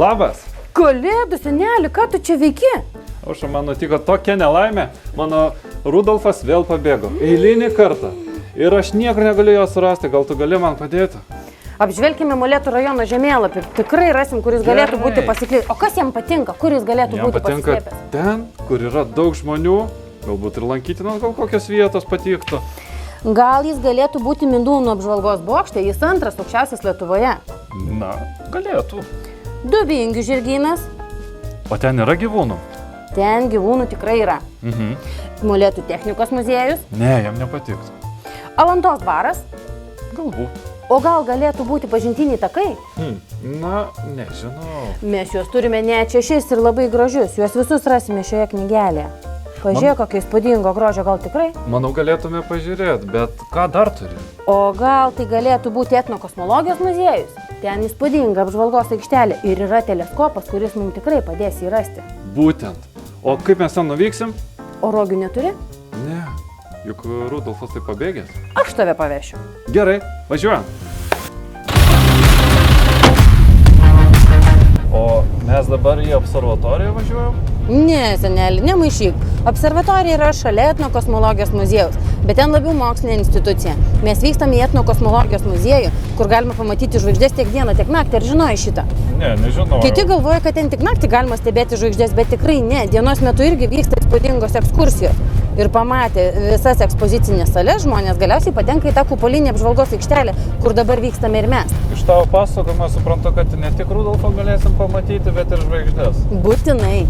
Labas. Kalėdų seneli, ką tu čia veiki? Aušra, man nutiko tokia nelaimė. Mano Rudolfas vėl pabėgo. Eilinį kartą. Ir aš niekur negaliu jo surasti. Gal tu gali man padėti? Apžvelkime Molėtų rajono žemėlapį. Tikrai rasim, kuris galėtų būti pasiklydęs. O kas jam patinka? Kuris galėtų būti pasislėpęs? Ten, kur yra daug žmonių. Galbūt ir lankytinos, gal kokios vietos patiktų. Gal jis galėtų būti Mindūnų apžvalgos bokšte, jis antras aukščiausias Lietuvoje. Na, galėtų. Dubingių žirgynas. O ten yra gyvūnų? Ten gyvūnų tikrai yra. Molėtų technikos muziejus. Ne, jam nepatiktų. Alantos baras. Galbūt. O gal galėtų būti pažintiniai takai? Na, nežinau. Mes juos turime net 6 ir labai gražius. Juos visus rasime šioje knygelėje. Pažiūrėk, kokio įspūdingo grožio, gal tikrai? Manau, galėtume pažiūrėti, bet ką dar turi? O gal tai galėtų būti etnokosmologijos muziejus? Ten įspūdinga apžvalgos aikštelė ir yra teleskopas, kuris mums tikrai padės jį rasti. Būtent. O kaip mes ten nuvyksim? O rogių neturi? Ne, juk Rudolfas tai pabėgęs. Aš tave pavešiu. Gerai, važiuojam. O mes dabar į observatoriją važiuojam? Ne, seneli, nemaišyk. Observatorija yra šalia etnokosmologijos muziejaus, bet ten labiau mokslinė institucija. Mes vykstam į etnokosmologijos muziejų, kur galima pamatyti žvaigždės tiek dieną, tiek naktį. Ar žinojai šitą? Ne, nežinau. Kiti galvoja, kad ten tik naktį galima stebėti žvaigždės, bet tikrai ne. Dienos metu irgi vyksta įspūdingos ekskursijos. Ir pamatę visas ekspozicinės sales, žmonės galiausiai patenka į tą kupolinį apžvalgos aikštelę, kur dabar vykstame ir mes. Iš tavo pasakojimo suprantu, kad ne tik Rudolfą galėsim pamatyti, bet ir žvaigždės. Būtinai.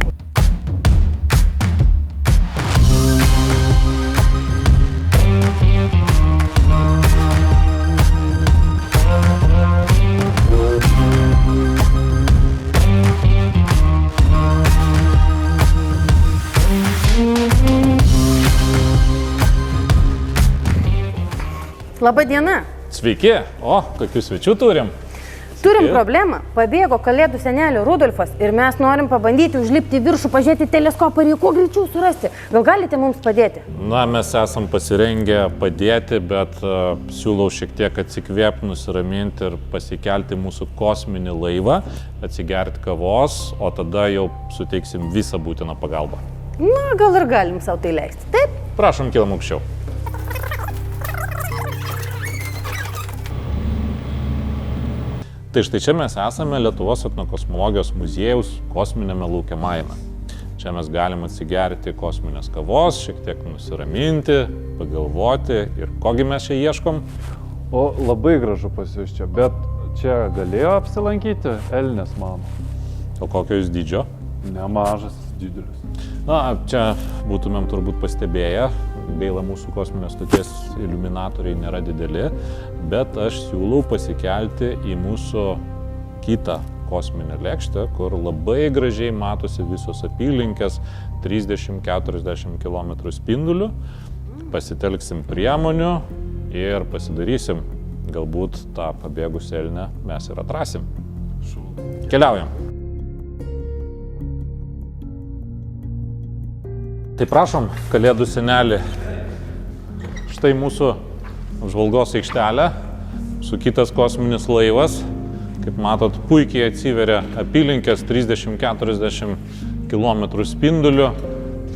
Labą dieną. Sveiki. O, kokių svečių turim? Turim problemą. Pabėgo kalėdų senelio Rudolfas ir mes norim pabandyti užlipti į viršų, pažiūrėti teleskopą ir jį kuo greičiau surasti. Gal galite mums padėti? Na, mes esam pasirengę padėti, bet siūlau šiek tiek atsikvėpti, nusiraminti ir pasikelti mūsų kosminį laivą, atsigerti kavos, o tada jau suteiksim visą būtiną pagalbą. Na, gal ir galim savo tai leisti. Taip? Prašom, kilam aukščiau. Tai štai čia mes esame Lietuvos etnokosmologijos muziejaus kosminėme laukiamajame. Čia mes galime atsigerti kosminės kavos, šiek tiek nusiraminti, pagalvoti ir kogi mes čia ieškom. O labai gražu pas jūs čia, bet čia galėjo apsilankyti Elnės mama. O kokio jūs dydžio? Nemažas, didelis. Na, čia būtumėm turbūt pastebėję, gaila mūsų kosminės stoties iliuminatoriai nėra dideli, bet aš siūlau pasikelti į mūsų kitą kosminę lėkštę, kur labai gražiai matosi visos apylinkės 30-40 km spinduliu. Pasitelksim priemonių ir pasidarysim, galbūt tą pabėgusią elnę mes ir atrasim. Keliaujam. Tai prašom, kalėdų senelį, štai mūsų apžvalgos aikštelė, su kitas kosminis laivas. Kaip matot, puikiai atsiveria apylinkės 30-40 km spinduliu.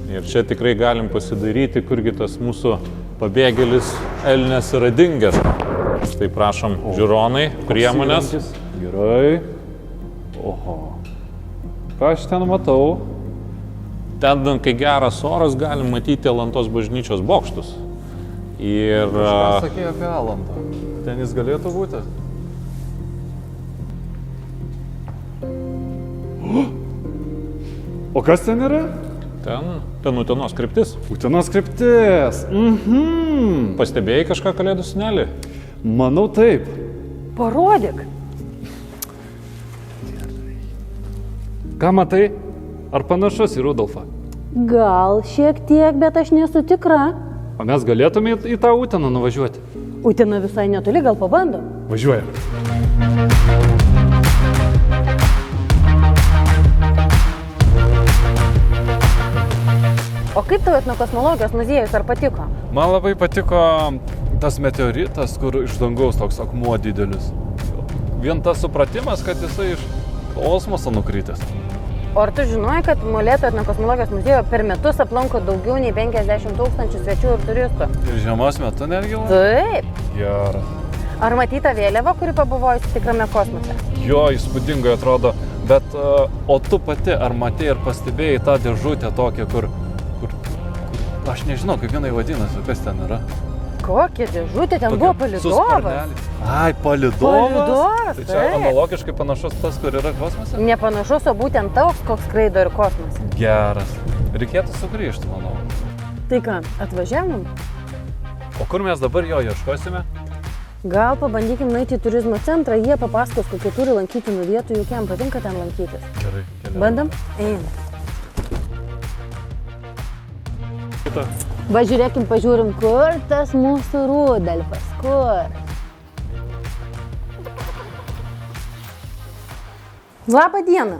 Ir čia tikrai galim pasidaryti, kurgi tas mūsų pabėgėlis elnias yra dingęs. Tai prašom, žiūronai, priemonės. Gerai. Oho. Ką aš ten matau? Ten, kai geras oras, galim matyti Alantos bažnyčios bokštus. Ir... Ką sakė apie Alantą? Ten jis galėtų būti? O kas ten yra? Ten Utenos kryptis. Utenos kryptis. Pastebėjai kažką kalėdų senelį? Manau taip. Parodyk. Ką matai? Ar panašus į Rudolfą? Gal šiek tiek, bet aš nesu tikra. O mes galėtume į tą Uteną nuvažiuoti? Utena visai netoli, gal pabandom? Važiuojam. O kaip tau etnokosmologijos muziejus, ar patiko? Man labai patiko tas meteoritas, kur iš dangaus toks akmuo didelis. Vien tas supratimas, kad jisai Kosmosą nukrytęs. O ar tu žinojai, kad Molėtų etnokosmologijos muziejuje per metus aplanko daugiau nei 50 000 svečių ir turistų? Ir žiemos metu netgi? Taip. Geras. Ar matyta vėliava, kuri pabuvojusi tikrame kosmose? Jo, įspūdingai atrodo, bet o tu pati ar matei ir pastebėjai tą dėžutę tokią, kur aš nežinau, kaip jinai vadinasi, kas ten yra. Kokia dėžutė, ten buvo palydovas. Ai, palydovas? Palydovas, Tai čia analogiškai panašus tas, kur yra kosmose? Nepanašus, o būtent toks, koks skraido ir kosmose. Geras. Reikėtų sugrįžti, manau. Tai ką, atvažiavom? O kur mes dabar jo ieškosime? Gal pabandykim nueiti į turizmo centrą, jie papasakos, kokie turi lankytinų vietų, juk jam patinka ten lankytis. Gerai, keliaujame. Bandam? Einam. Kita. Va, žiūrėkim, pažiūrim, kur tas mūsų Rudolfas, kur? Labą dieną.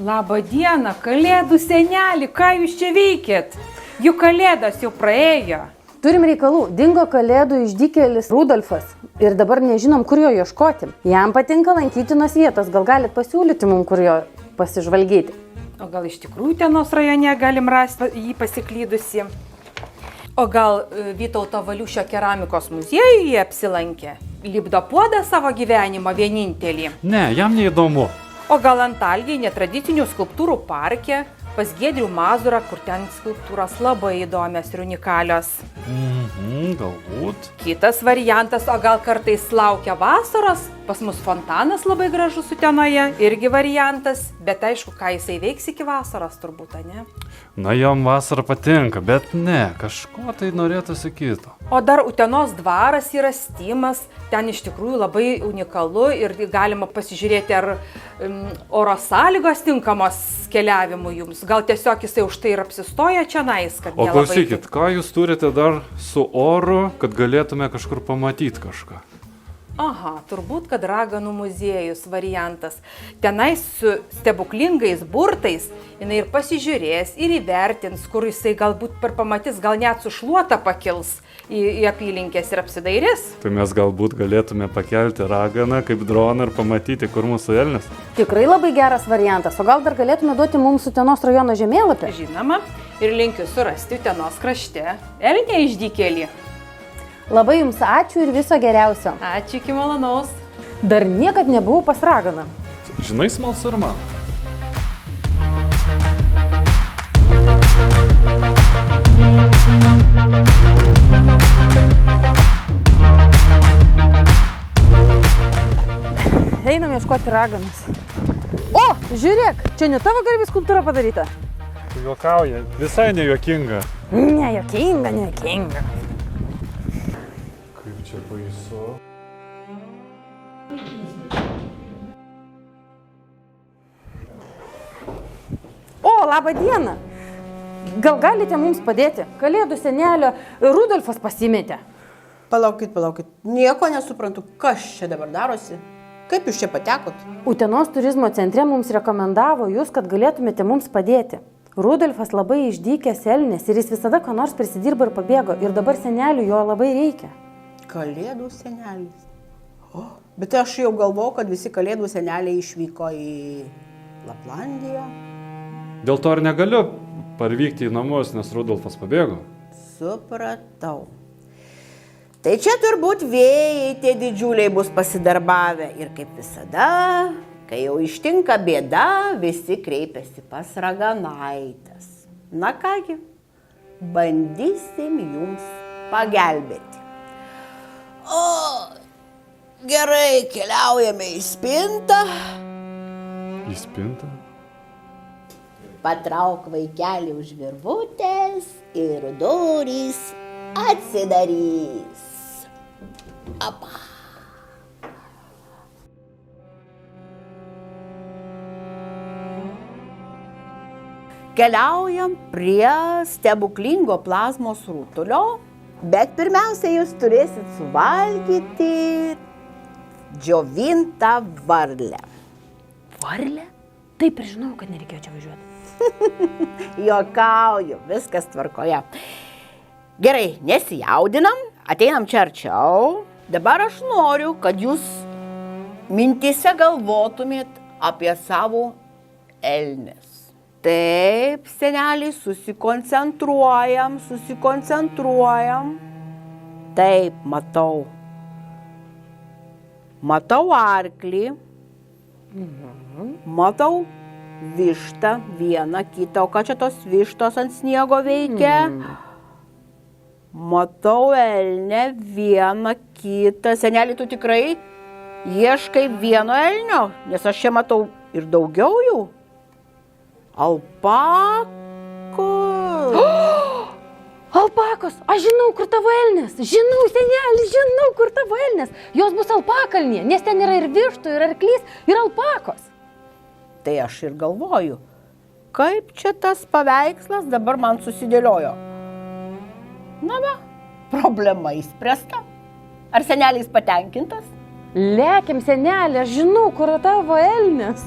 Labą dieną, kalėdų seneli, ką jūs čia veikėt? Juk kalėdas jau praėjo. Turim reikalų. Dingo kalėdų išdykėlis Rudolfas ir dabar nežinom, kur jo ieškoti. Jam patinka lankytinos vietos, gal galit pasiūlyti mums, kur jo pasižvalgyti. O gal iš tikrųjų Utenos rajone galim rasti jį pasiklydusi? O gal Vytauto Valiušio keramikos muziejuje apsilankė? Lipdo puodą savo gyvenimo vienintelį? Ne, jam neįdomu. O gal Antalyje netradicinių skulptūrų parke? Pas Giedrių Mazurą, kur ten skulptūros labai įdomios ir unikalios. Galbūt. Kitas variantas, o gal kartais laukia vasaros, pas mus fontanas labai gražus Utenoje, irgi variantas, bet aišku, ką jisai veiks iki vasaros turbūt, ne? Na, jam vasara patinka, bet ne, kažko tai norėtųsi kito. O dar Utenos dvaras yra Stimas, ten iš tikrųjų labai unikalu ir galima pasižiūrėti, ar oro sąlygos tinkamos keliavimui jums. Gal tiesiog jisai už tai ir apsistoja čia nais, kad O nelabai... klausykit, ką jūs turite dar su oru, kad galėtume kažkur pamatyti kažką? Aha, turbūt, kad Raganų muziejus variantas. Tenais su stebuklingais burtais jinai ir pasižiūrės, ir įvertins, kur jisai galbūt per pamatys, gal net su šluota pakils į apylinkės ir apsidairės. Tai mes galbūt galėtume pakelti raganą kaip droną ir pamatyti, kur mūsų elnias. Tikrai labai geras variantas, o gal dar galėtume duoti mums Utenos rajono žemėlapį? Žinoma, ir linkiu surasti Utenos krašte elnią išdykėlį. Labai jums ačiū ir viso geriausio. Ačiū, iki malonaus. Dar niekad nebuvau pas raganą. Žinai, smalsu ir man. Einam ieškoti raganos. O, žiūrėk, čia ne tavo garbės skulptūra padaryta? Tu juokauji, visai nejuokinga. Nejuokinga, nejuokinga. Kaip čia baisu. O, labą dieną. Gal galite mums padėti? Kalėdų senelio Rudolfas pasimetė. Palaukit. Nieko nesuprantu, kas čia dabar darosi. Kaip jūs čia patekot? Utenos turizmo centre mums rekomendavo jūs, kad galėtumėte mums padėti. Rudolfas labai išdykęs elnias ir jis visada ką nors prisidirbo ir pabėgo. Ir dabar senelių jo labai reikia. Kalėdų senelis. O, bet aš jau galvojau, kad visi kalėdų seneliai išvyko į Laplandiją. Dėl to ir negaliu parvykti į namus, nes Rudolfas pabėgo. Supratau. Tai čia turbūt vėjai tie didžiuliai bus pasidarbavę. Ir kaip visada, kai jau ištinka bėda, visi kreipiasi pas raganaites. Na kągi, bandysim jums pagelbėti. O, gerai, keliaujame į spintą. Į spintą? Patrauk vaikelį už virvutės ir durys atsidarys. Apa. Keliaujam prie stebuklingo plazmos rutulio, bet pirmiausia jūs turėsit suvalgyti džiovintą varlę. Varlė? Taip ir žinau, kad nereikėjo čia važiuoti. Juokauju, viskas tvarkoje. Gerai, nesijaudinam, ateinam čia arčiau. Dabar aš noriu, kad jūs mintise galvotumėt apie savo elnis. Taip, seneliai, susikoncentruojam. Taip, matau. Matau arklį. Matau vištą, vieną, kitą. O ką čia tos vištos ant sniego veikia? Matau elnę, vieną, kitą. Seneli, tu tikrai ieškai vieno elnio? Nes aš čia matau ir daugiau jų. Alpakos. Alpakos, aš žinau, kur tavo elnės. Žinau, seneli, žinau, kur tavo elnės. Jos bus alpakalnyje, nes ten yra ir vištų, ir arklys, ir alpakos. Tai aš ir galvoju, kaip čia tas paveikslas dabar man susidėliojo. Na va, problema įspręsta. Ar senelis patenkintas? Lėkim, seneli, aš žinau, kur tavo elnės.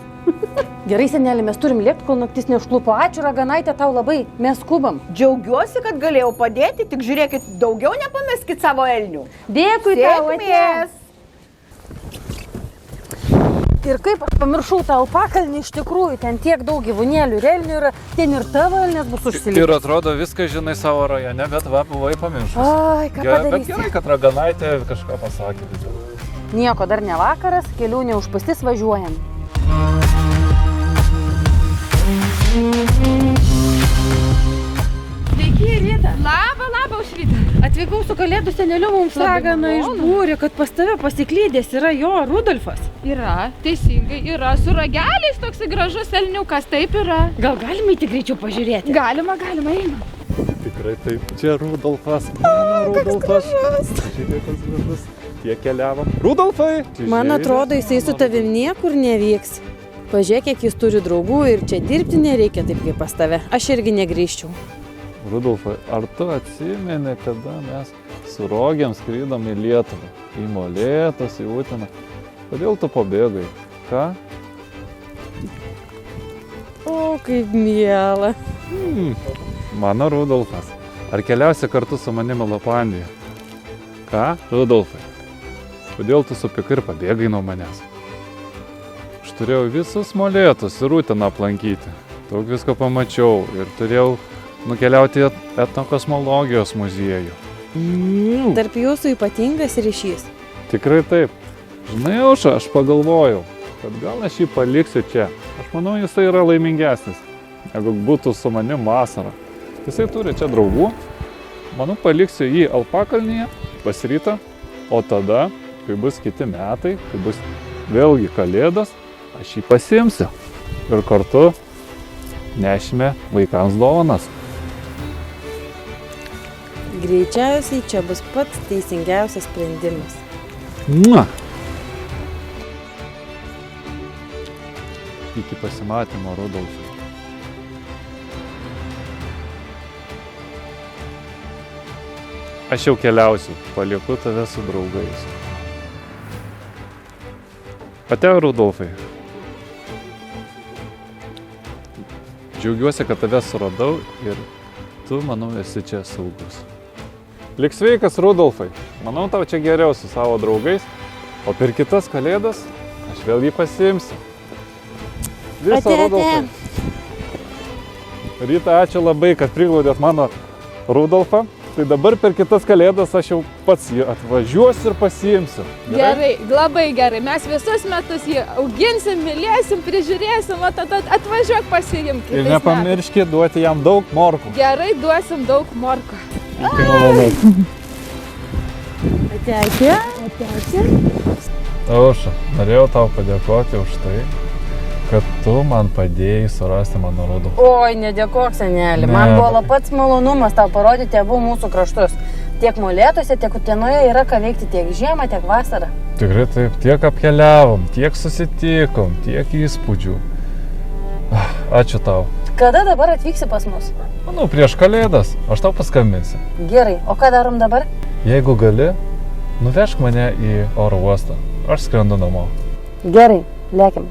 Gerai, seneli, mes turim lėkti, kol naktis neužklupo. Ačiū, raganaitė, tau labai, mes skubam. Džiaugiuosi, kad galėjau padėti, tik žiūrėkit, daugiau nepameskit savo elnių. Dėkui tau, Sėkmės! Ir kaip aš pamiršau tą alpakalnį, iš tikrųjų, ten tiek daug gyvūnėlių ir elnių yra, ten ir tavo elnės bus užsilikti. Ir atrodo, viską žinai savo rajone, bet va, buvai pamiršus. Ai, ką Bet padarysi? gerai, kad raganaitė kažką pasakė. Nieko, dar ne vakaras, kelių neužpustis, važiuojam. Sveiki, Rita. Labą, Aušrytė. Atvykau su kalėdų seneliu, mums raganą išbūrė, kad pas tave pasiklydęs yra jo Rudolfas. Yra, teisingai, yra. Su rageliais toksai gražus elniukas, taip yra. Gal galima įti greičiau pažiūrėti? Galima, eina. Tikrai taip. Čia Rudolfas. Mano Rudolfas. Žiūrėk, koks gražus. Tiek keliavom. Rudolfai! Man atrodo, jisai su tavim niekur nevyks. Pažiūrėk, kiek jis turi draugų ir čia dirbti nereikia taip kaip pas tave. Aš irgi negrįžčiau. Rudolfai, ar tu atsimeni, kada mes su Rogėm skrydom į Lietuvą? Į Molėtus, į Uteną. Kodėl tu pabėgai? Ką? O, kaip miela. Mano Rudolfas. Ar keliausi kartu su manimi Laplandiją? Ką, Rudolfai? Kodėl tu supykai ir pabėgai nuo manęs? Aš turėjau visus Molėtus ir Uteną aplankyti. Daug visko pamačiau ir turėjau nukeliauti į etnokosmologijos muziejų. Tarp jūsų ypatingas ryšys. Tikrai taip. Žinai, Aušra, aš pagalvojau, kad gal aš jį paliksiu čia. Aš manau, jisai yra laimingesnis, negu būtų su manim vasarą. Jisai turi čia draugų. Manau, paliksiu jį Alpakalnyje pas Rytą, o tada, kai bus kiti metai, kai bus vėlgi kalėdos, aš jį pasiimsiu. Ir kartu nešime vaikams dovanas. Greičiausiai čia bus pats teisingiausias sprendimas. Na. Iki pasimatymo, Rudolfai. Aš jau keliausiu, palieku tave su draugais. Atėjo, Rudolfai. Džiaugiuosi, kad tave suradau ir tu, manau, esi čia saugus. Lik sveikas, Rudolfai. Manau, tau čia geriau su savo draugais, o per kitas kalėdas aš vėl jį pasiimsiu. Viso, Rudolfai. Ryta, ačiū labai, kad priglaudėt mano Rudolfą. Tai dabar per kitas kalėdas aš jau pats jį atvažiuosiu ir pasiimsiu. Gerai, labai gerai. Mes visus metus jį auginsim, mylėsim, prižiūrėsim, o tada atvažiuok pasiimk. Ir nepamirškit duoti jam daug morkų. Gerai, duosim daug morkų. Iki malonaus. Ateikė. Aušra, norėjau tau padėkoti už tai, kad tu man padėjai surasti mano Rudolfą. Oi, nedėkok, seneli. Man buvo pats malonumas tau parodyti abu mūsų kraštus. Tiek Molėtuose, tiek Utenoje yra ką veikti tiek žiemą, tiek vasarą. Tikrai taip, tiek apkeliavom, tiek susitikom, tiek įspūdžių. Ačiū tau. Kada dabar atvyksi pas mus? Manau, prieš kalėdas aš tau paskambinsiu. Gerai, o ką darom dabar? Jeigu gali, nuvežk mane į oro uostą. Aš skrendu namo. Gerai, lėkim.